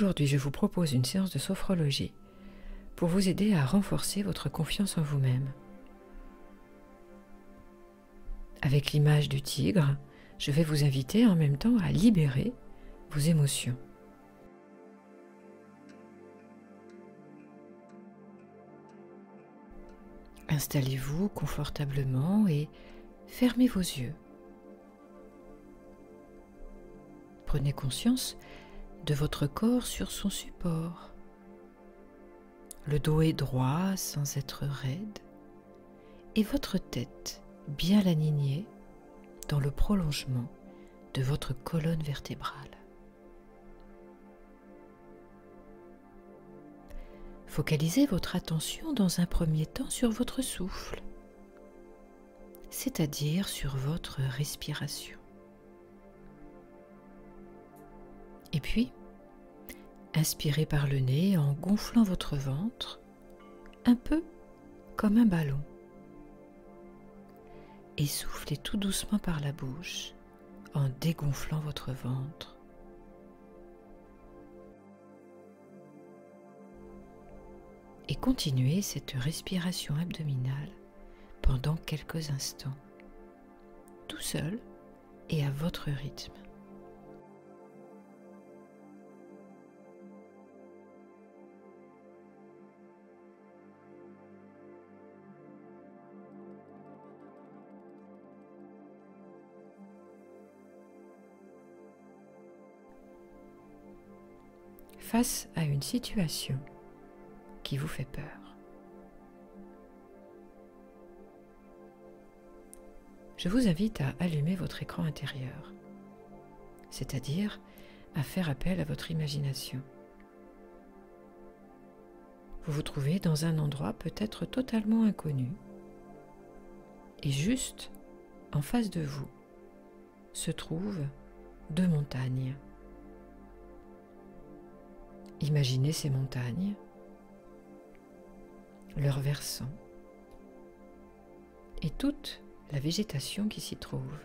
Aujourd'hui, je vous propose une séance de sophrologie pour vous aider à renforcer votre confiance en vous-même. Avec l'image du tigre, je vais vous inviter en même temps à libérer vos émotions. Installez-vous confortablement et fermez vos yeux. Prenez conscience de votre corps sur son support. Le dos est droit sans être raide et votre tête bien alignée dans le prolongement de votre colonne vertébrale. Focalisez votre attention dans un premier temps sur votre souffle, c'est-à-dire sur votre respiration. Et puis, inspirez par le nez en gonflant votre ventre, un peu comme un ballon. Et soufflez tout doucement par la bouche en dégonflant votre ventre. Et continuez cette respiration abdominale pendant quelques instants, tout seul et à votre rythme. Face à une situation qui vous fait peur, je vous invite à allumer votre écran intérieur, c'est-à-dire à faire appel à votre imagination. Vous vous trouvez dans un endroit peut-être totalement inconnu, et juste en face de vous se trouvent deux montagnes. Imaginez ces montagnes, leurs versants et toute la végétation qui s'y trouve.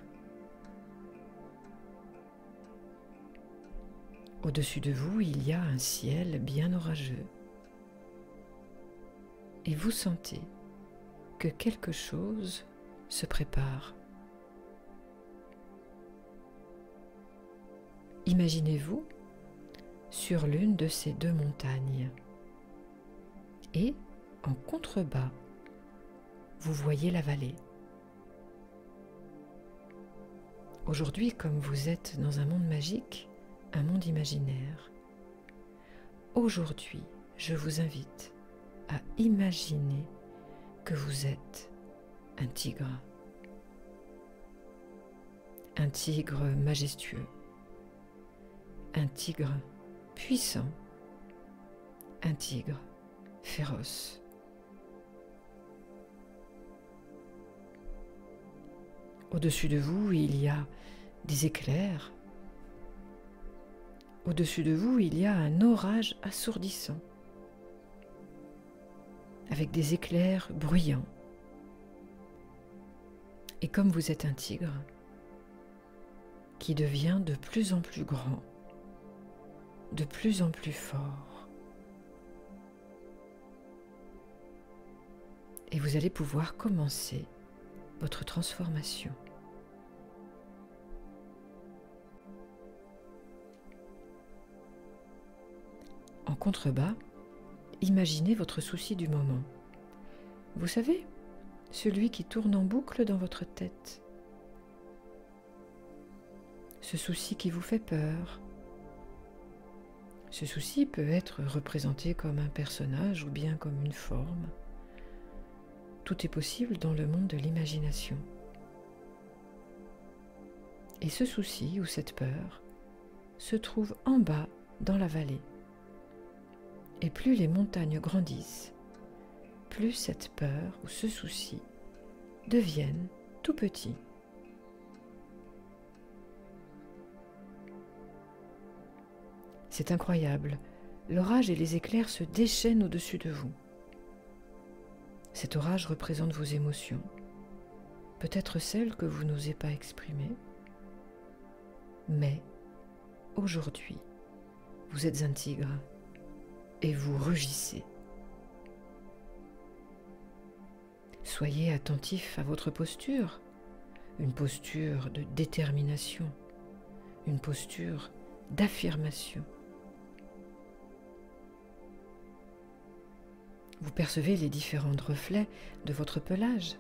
Au-dessus de vous, il y a un ciel bien orageux et vous sentez que quelque chose se prépare. Imaginez-vous sur l'une de ces deux montagnes et en contrebas, vous voyez la vallée. Aujourd'hui, comme vous êtes dans un monde magique, un monde imaginaire, aujourd'hui, je vous invite à imaginer que vous êtes un tigre majestueux, un tigre puissant, un tigre féroce. Au-dessus de vous, il y a des éclairs. Au-dessus de vous, il y a un orage assourdissant, avec des éclairs bruyants. Et comme vous êtes un tigre qui devient de plus en plus grand, de plus en plus fort, et vous allez pouvoir commencer votre transformation. En contrebas, imaginez votre souci du moment. Vous savez, celui qui tourne en boucle dans votre tête. Ce souci qui vous fait peur. Ce souci peut être représenté comme un personnage ou bien comme une forme. Tout est possible dans le monde de l'imagination. Et ce souci ou cette peur se trouve en bas dans la vallée. Et plus les montagnes grandissent, plus cette peur ou ce souci deviennent tout petits. C'est incroyable, l'orage et les éclairs se déchaînent au-dessus de vous. Cet orage représente vos émotions, peut-être celles que vous n'osez pas exprimer, mais aujourd'hui, Vous êtes un tigre et vous rugissez. Soyez attentif à votre posture, une posture de détermination, une posture d'affirmation. Vous percevez les différents reflets de votre pelage,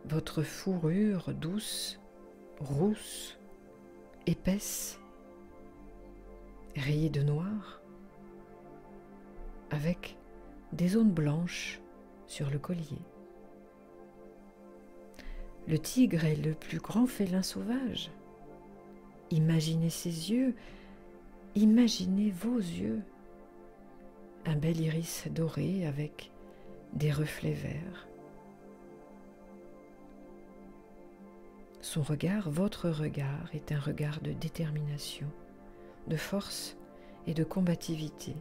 votre fourrure douce, rousse, épaisse, rayée de noir, avec des zones blanches sur le collier. Le tigre est le plus grand félin sauvage. Imaginez ses yeux, imaginez vos yeux. Un bel iris doré avec des reflets verts. Son regard, votre regard, est un regard de détermination, de force et de combativité.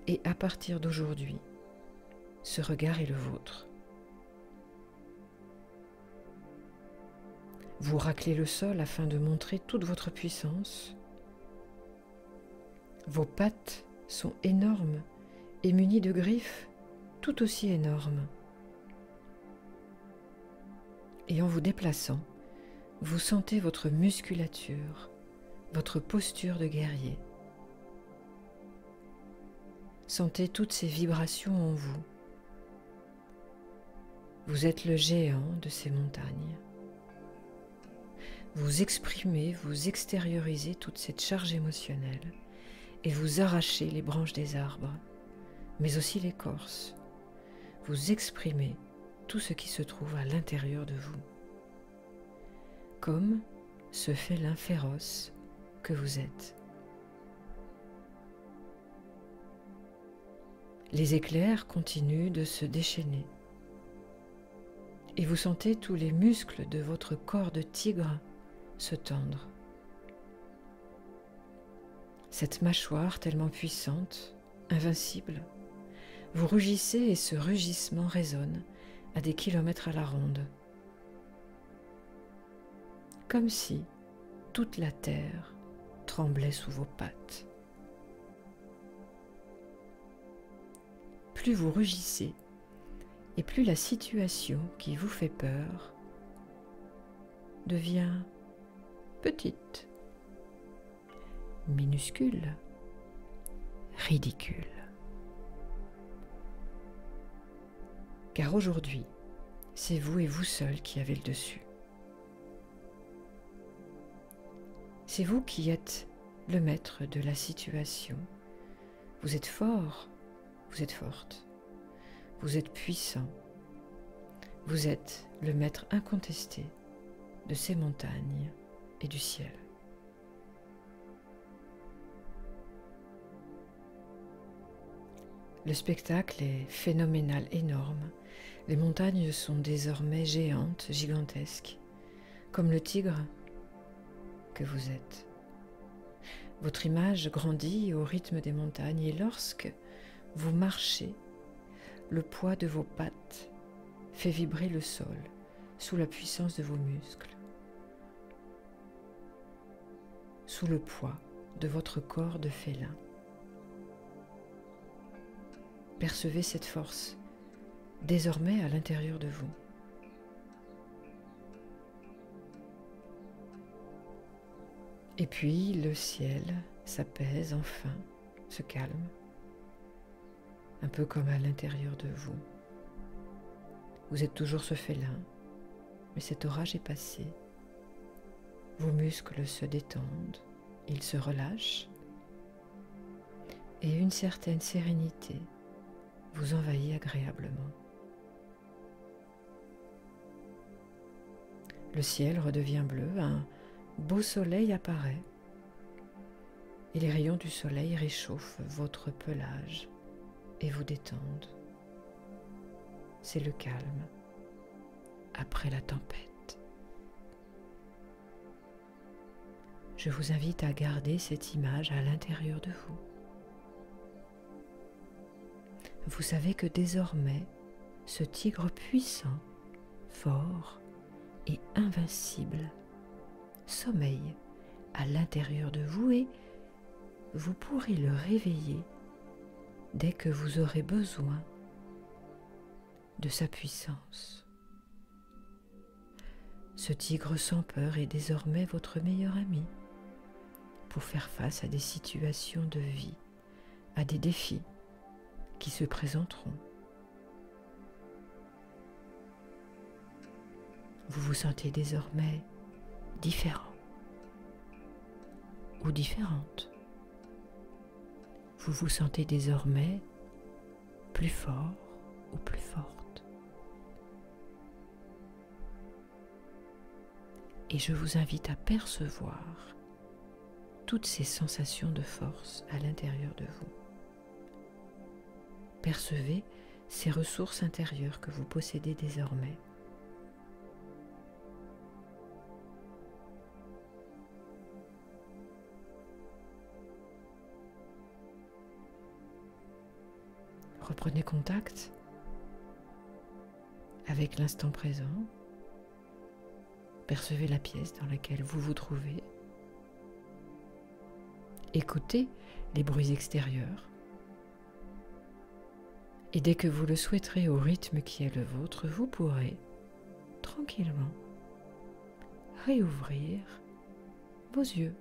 Et à partir d'aujourd'hui, ce regard est le vôtre. Vous raclez le sol afin de montrer toute votre puissance. Vos pattes sont énormes et munies de griffes tout aussi énormes. Et en vous déplaçant, vous sentez votre musculature, votre posture de guerrier. Sentez toutes ces vibrations en vous. Vous êtes le géant de ces montagnes. Vous exprimez, vous extériorisez toute cette charge émotionnelle et vous arrachez les branches des arbres, mais aussi l'écorce. Vous exprimez tout ce qui se trouve à l'intérieur de vous, comme ce félin féroce que vous êtes. Les éclairs continuent de se déchaîner et vous sentez tous les muscles de votre corps de tigre se tendre. Cette mâchoire tellement puissante, invincible, vous rugissez et ce rugissement résonne à des kilomètres à la ronde, comme si toute la terre tremblait sous vos pattes. Plus vous rugissez, et plus la situation qui vous fait peur devient petite, minuscule, ridicule. Car aujourd'hui, c'est vous et vous seul qui avez le dessus. C'est vous qui êtes le maître de la situation. Vous êtes fort, vous êtes forte, vous êtes puissant, vous êtes le maître incontesté de ces montagnes et du ciel. Le spectacle est phénoménal, énorme. Les montagnes sont désormais géantes, gigantesques, comme le tigre que vous êtes. Votre image grandit au rythme des montagnes et lorsque vous marchez, le poids de vos pattes fait vibrer le sol sous la puissance de vos muscles, sous le poids de votre corps de félin. Percevez cette force désormais à l'intérieur de vous. Et puis le ciel s'apaise enfin, se calme, un peu comme à l'intérieur de vous. Vous êtes toujours ce félin, mais cet orage est passé. Vos muscles se détendent, ils se relâchent, et une certaine sérénité vous envahit agréablement. Le ciel redevient bleu, un beau soleil apparaît, et les rayons du soleil réchauffent votre pelage et vous détendent. C'est le calme après la tempête. Je vous invite à garder cette image à l'intérieur de vous. Vous savez que désormais, ce tigre puissant, fort et invincible sommeille à l'intérieur de vous et vous pourrez le réveiller dès que vous aurez besoin de sa puissance. Ce tigre sans peur est désormais votre meilleur ami pour faire face à des situations de vie, à des défis qui se présenteront. Vous vous sentez désormais différent ou différente. Vous vous sentez désormais plus fort ou plus forte. Et je vous invite à percevoir toutes ces sensations de force à l'intérieur de vous. Percevez ces ressources intérieures que vous possédez désormais. Reprenez contact avec l'instant présent. Percevez la pièce dans laquelle vous vous trouvez. Écoutez les bruits extérieurs. Et dès que vous le souhaiterez au rythme qui est le vôtre, vous pourrez tranquillement réouvrir vos yeux.